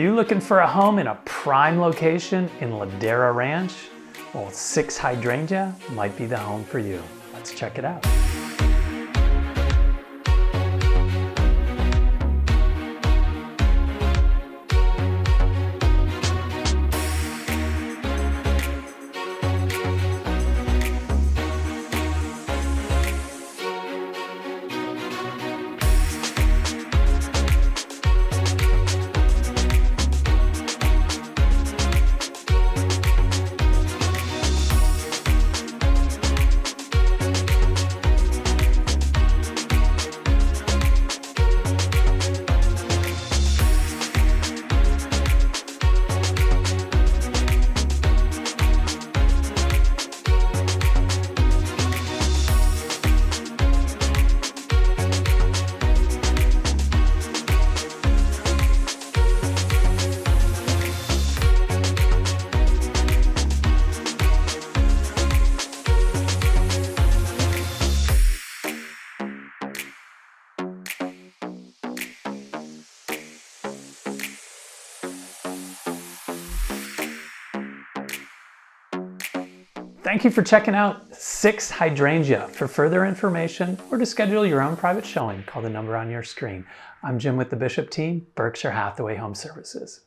you looking for a home in a prime location in Ladera Ranch? Well, 6 Hydrangea might be the home for you. Let's check it out. Thank you for checking out 6 Hydrangea. For further information or to schedule your own private showing, call the number on your screen. I'm Jim with the Bishop team, Berkshire Hathaway Home Services.